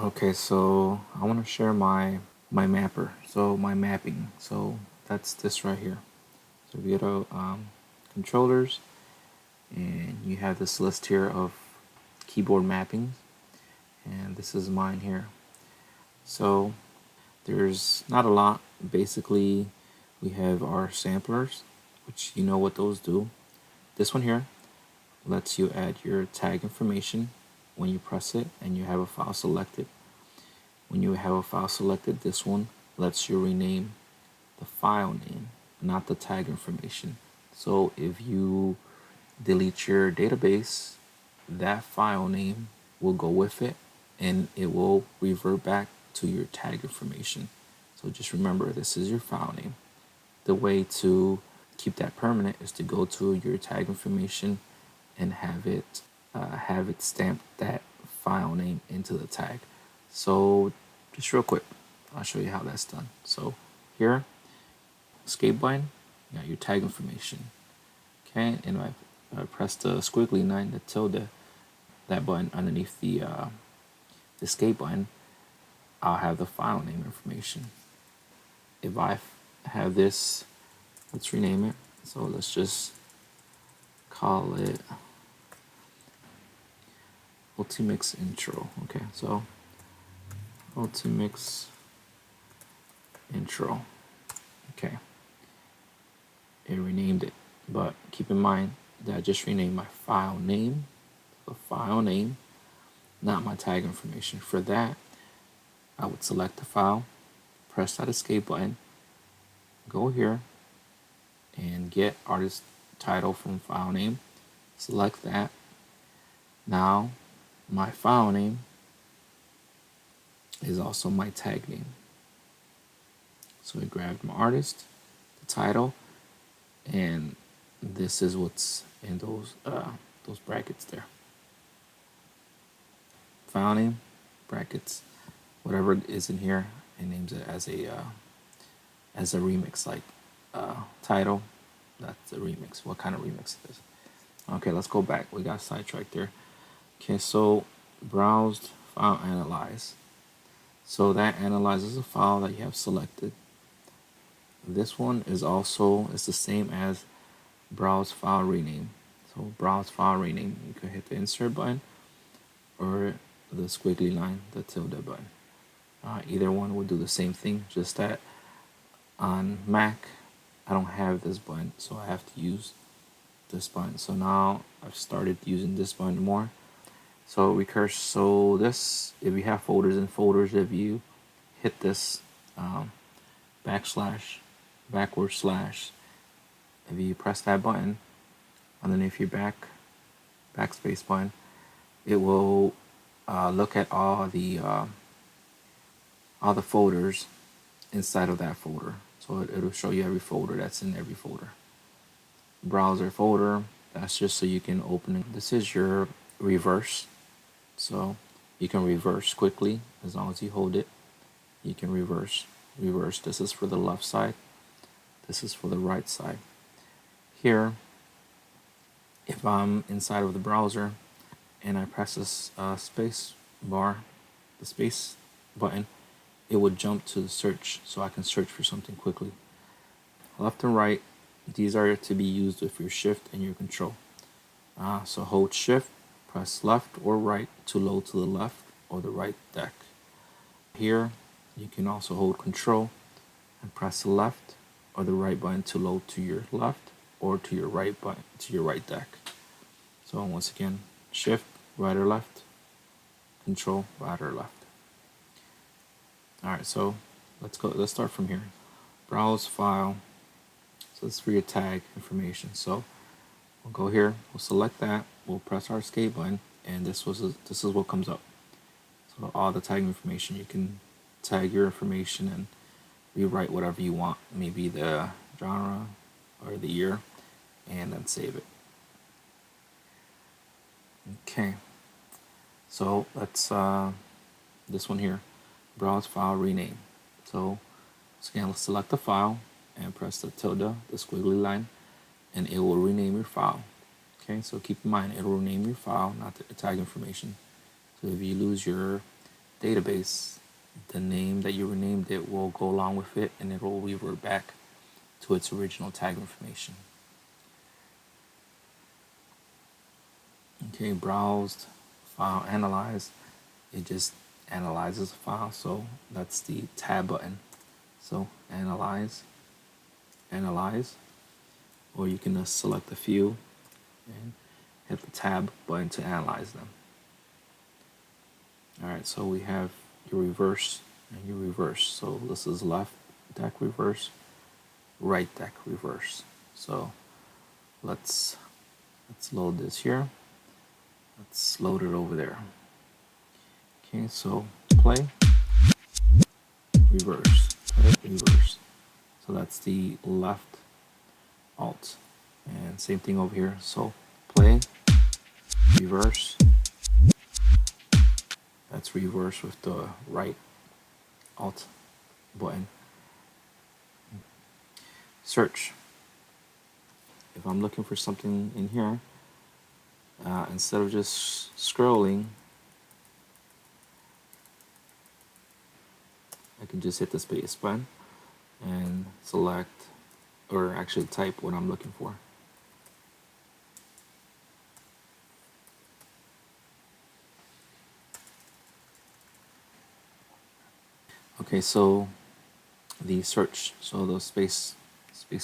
Okay, so I want to share my mapper. So my mapping. So that's this right here. So if you go to controllers, and you have this list here of keyboard mappings, and this is mine here. So there's not a lot. Basically, we have our samplers, which you know what those do. This one here lets you add your tag information when you press it and you have a file selected. When you have a file selected, this one lets you rename the file name, not the tag information. So if you delete your database, that file name will go with it and it will revert back to your tag information. So just remember, this is your file name. The way to keep that permanent is to go to your tag information and have it stamp that file name into the tag. So just real quick, I'll show you how that's done. So here, escape button, you got your tag information. Okay, and I press the squiggly line, the tilde, that button underneath the escape button, I'll have the file name information. If I have this, let's rename it. So let's just call it Ultimix intro. Okay, so Ultimix intro. Okay, it renamed it, but keep in mind that I just renamed my file name, the file name, not my tag information. For that, I would select the file, press that escape button, go here, and get artist title from file name. Select that. Now, my file name is also my tag name. So I grabbed my artist, the title, and this is what's in those brackets there. File name, brackets, whatever is in here, and names it as a remix, like title. That's a remix. What kind of remix it is? Okay, let's go back. We got sidetracked there. Okay, so browsed, file analyze. So that analyzes a file that you have selected. This one is also, it's the same as browse file rename. So browse file rename, you can hit the insert button or the squiggly line, the tilde button. Either one will do the same thing, just that on Mac, I don't have this button, so I have to use this button. So now I've started using this button more. So recurse. So this, if you have folders and folders, if you hit this backslash, backward slash, if you press that button underneath your backspace button, it will look at all the folders inside of that folder. So it'll show you every folder that's in every folder. Browser folder, that's just so you can open it. This is your reverse. So you can reverse quickly as long as you hold it. You can reverse. This is for the left side. This is for the right side. Here, if I'm inside of the browser and I press this space bar, the space button, it would jump to the search so I can search for something quickly. Left and right, these are to be used with your shift and your control. So hold shift, press left or right to load to the left or the right deck. Here, you can also hold control and press the left or the right button to load to your left or to your right button to your right deck. So once again, shift, right or left, control, right or left. Alright, so let's start from here. Browse file. So this is for your tag information. So we'll go here, we'll select that, we'll press our escape button, and this is what comes up. So all the tag information, you can tag your information and rewrite whatever you want, maybe the genre or the year, and then save it. Okay, so let's this one here, browse file rename. So again, let's select the file and press the tilde, the squiggly line, and it will rename your file. Okay, so keep in mind it will rename your file, not the tag information. So if you lose your database, the name that you renamed it will go along with it, and it will revert back to its original tag information. Okay, browsed, file analyzed. It just analyzes the file, so that's the tab button. So analyze, or you can just select a few and hit the tab button to analyze them. All right, so we have your reverse and your reverse. So this is left deck reverse, right deck reverse. So let's load this here. Let's load it over there. Okay, so play, reverse, play, reverse. So that's the left alt. And same thing over here. So play, reverse. That's reverse with the right alt button. Search. If I'm looking for something in here, instead of just scrolling, I can just hit the space button and select, or actually type what I'm looking for. Okay, so the search, so the space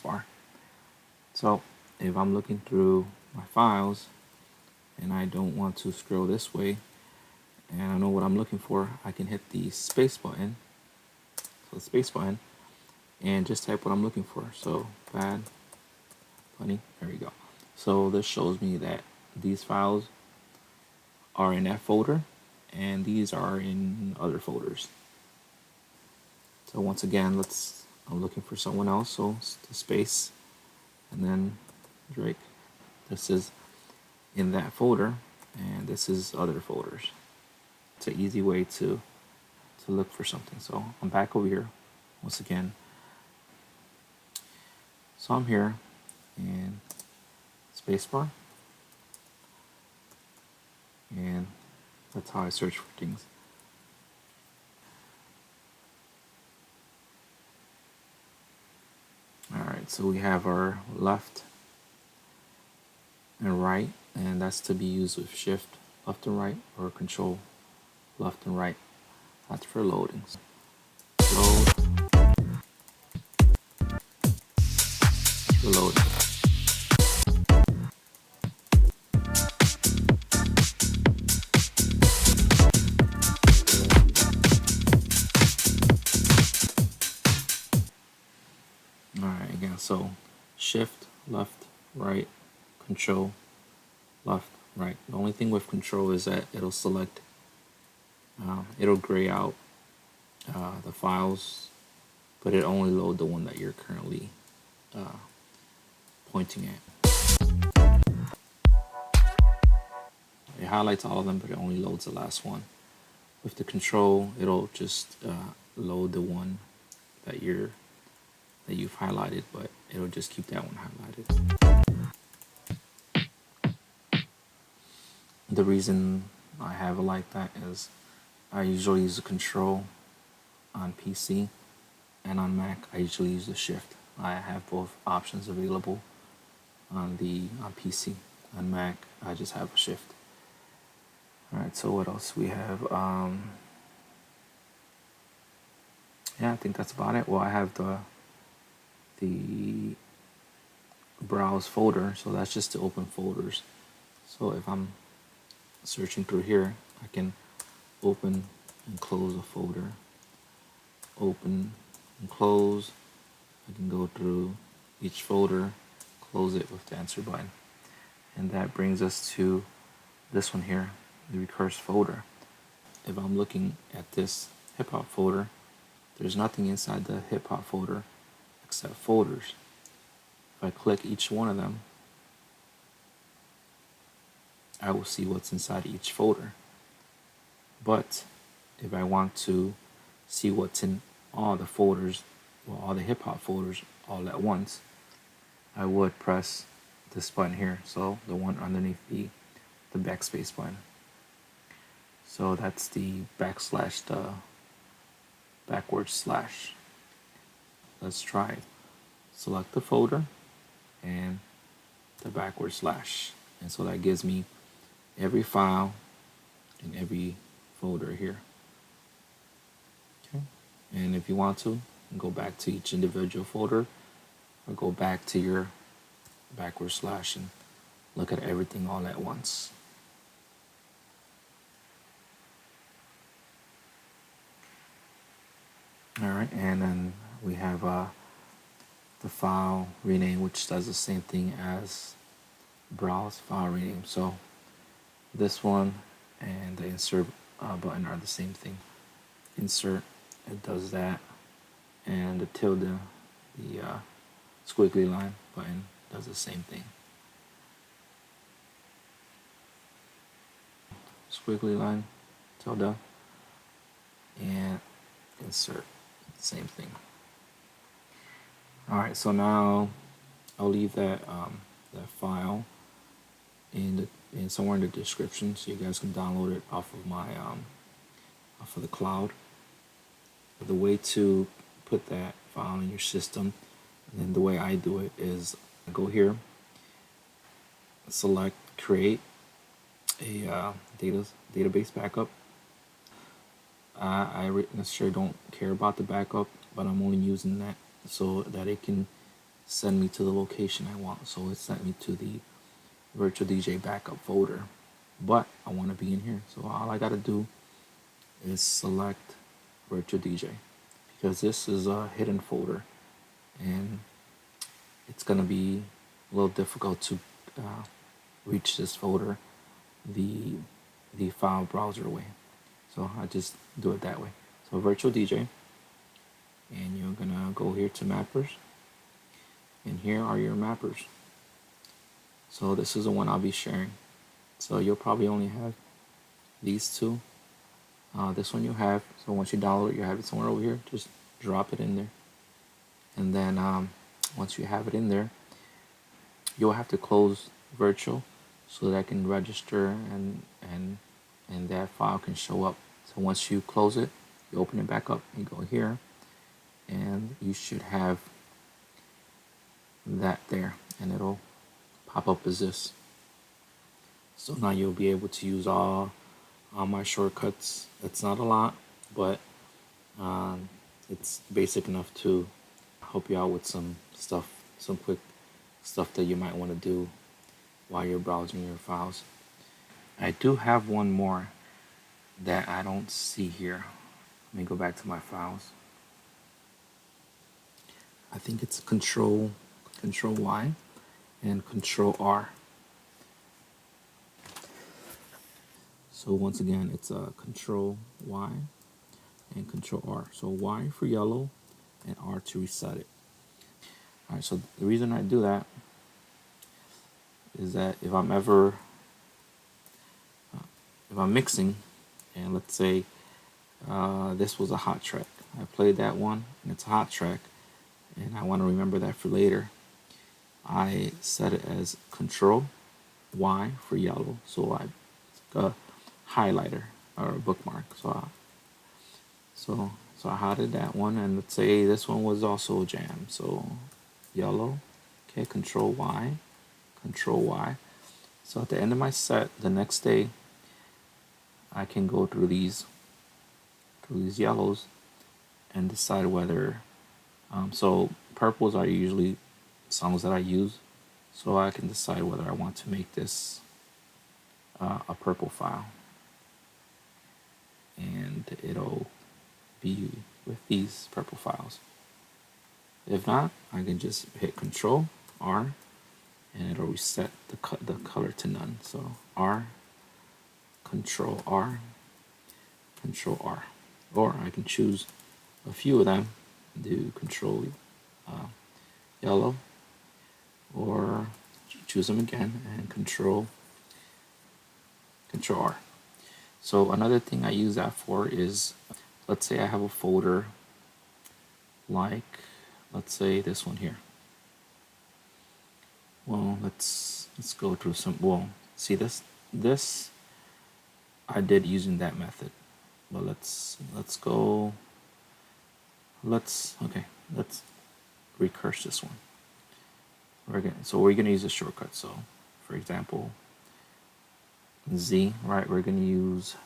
bar. So if I'm looking through my files and I don't want to scroll this way and I know what I'm looking for, I can hit the space button, so the space button, and just type what I'm looking for. So bad bunny, there we go. So this shows me that these files are in that folder and these are in other folders. So once again, I'm looking for someone else, so the space and then Drake. This is in that folder and this is other folders. It's an easy way to look for something. So I'm back over here once again. So I'm here and spacebar, and that's how I search for things. Alright, so we have our left and right, and that's to be used with shift left and right or control left and right. That's for loading. Load, reload. Alright, again, so shift left, right, control left, right. The only thing with control is that it'll select, it'll gray out the files, but it only load the one that you're currently pointing at. It highlights all of them, but it only loads the last one. With the control, it'll just load the one that you've highlighted, but it'll just keep that one highlighted. The reason I have it like that is I usually use the control on PC, and on Mac I usually use the shift. I have both options available on PC. On Mac I just have a shift. Alright, so what else we have? Yeah, I think that's about it. Well, I have the browse folder, so that's just to open folders. So if I'm searching through here, I can open and close a folder, open and close. I can go through each folder, close it with the answer button. And that brings us to this one here, the recurse folder. If I'm looking at this hip hop folder, there's nothing inside the hip hop folder except folders. If I click each one of them, I will see what's inside each folder. But if I want to see what's in all the folders, well, all the hip hop folders all at once, I would press this button here, so the one underneath the backspace button. So that's the backslash, the backward slash. Let's try it. Select the folder and the backward slash. And so that gives me every file in every folder here. Okay. And if you want to, go back to each individual folder or go back to your backward slash and look at everything all at once. All right, and then we have the file rename, which does the same thing as browse file rename. So this one and the insert button are the same thing. Insert, it does that, and the tilde, the squiggly line button does the same thing. Squiggly line, tilde, and insert, same thing. All right, so now I'll leave that that file in somewhere in the description, so you guys can download it off of my off of the cloud. The way to put that file in your system, and then the way I do it is I go here, select create a database backup. I necessarily don't care about the backup, but I'm only using that so that it can send me to the location I want. So it sent me to the virtual DJ backup folder, but I want to be in here. So all I got to do is select virtual DJ, because this is a hidden folder and it's going to be a little difficult to reach this folder the file browser way. So I just do it that way. So virtual DJ, and you're gonna go here to mappers, and here are your mappers. So this is the one I'll be sharing. So you'll probably only have these two. This one you have. So once you download it, you have it somewhere over here. Just drop it in there, and then once you have it in there, you'll have to close virtual so that I can register and that file can show up. So once you close it, you open it back up, you go here, and you should have that there, and it'll pop up as this. So now you'll be able to use all my shortcuts. It's not a lot, but it's basic enough to help you out with some stuff, some quick stuff that you might want to do while you're browsing your files. I do have one more that I don't see here. Let me go back to my files. I think it's Control Y and Control R. So once again, it's Control Y and Control R. So Y for yellow and R to reset it. All right, so the reason I do that is that if I'm ever if I'm mixing, and let's say this was a hot track, I played that one and it's a hot track, and I want to remember that for later, I set it as Control Y for yellow, so a highlighter or a bookmark. So I highlighted that one, and let's say this one was also a jam, so yellow. Okay, Control Y, Control Y. So at the end of my set, the next day, I can go through these yellows and decide whether. So purples are usually songs that I use, so I can decide whether I want to make this a purple file, and it'll be with these purple files. If not, I can just hit Control R, and it'll reset the color to none. So R, Control R, Control R. Or I can choose a few of them, do Control yellow, or choose them again and Control R. So another thing I use that for is, let's say I have a folder like, let's say this one here. Well, let's go through some. Well, see this I did using that method. But let's go. Okay. Let's recurse this one. We're gonna use a shortcut. So, for example, Z, right? We're gonna use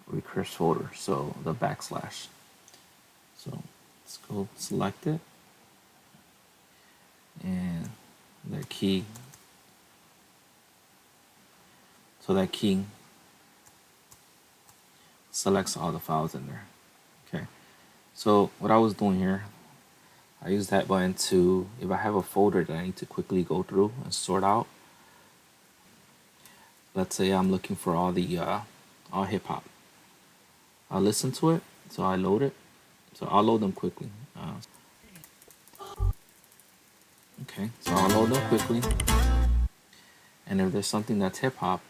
recurse folder. So the backslash. So let's go select it, and the key. So that key selects all the files in there. Okay. So what I was doing here, I use that button to, if I have a folder that I need to quickly go through and sort out. Let's say I'm looking for all hip hop. I'll listen to it, so I load it. So I'll load them quickly. Okay, so I'll load them quickly. And if there's something that's hip hop,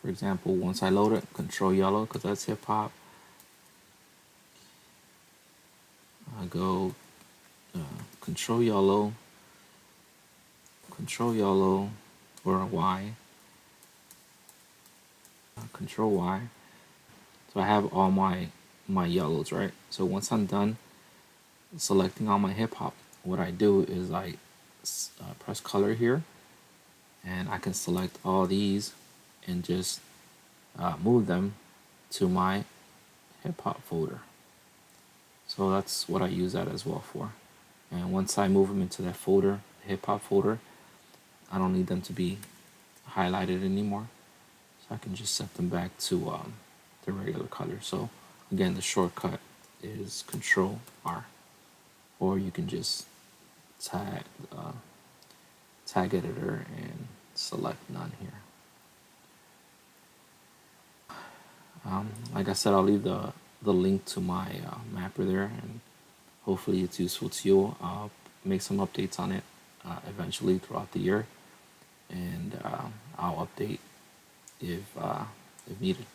for example, once I load it, control yellow because that's hip hop. I go control yellow, or Y, control Y. So I have all my yellows, right? So once I'm done selecting all my hip hop, what I do is I press color here, and I can select all these and just move them to my hip hop folder. So that's what I use that as well for. And once I move them into that folder, the hip hop folder, I don't need them to be highlighted anymore. So I can just set them back to the regular color. So again, the shortcut is Control R, or you can just tag editor and select none here. Like I said, I'll leave the link to my mapper there, and hopefully it's useful to you. I'll make some updates on it eventually throughout the year, and I'll update if needed.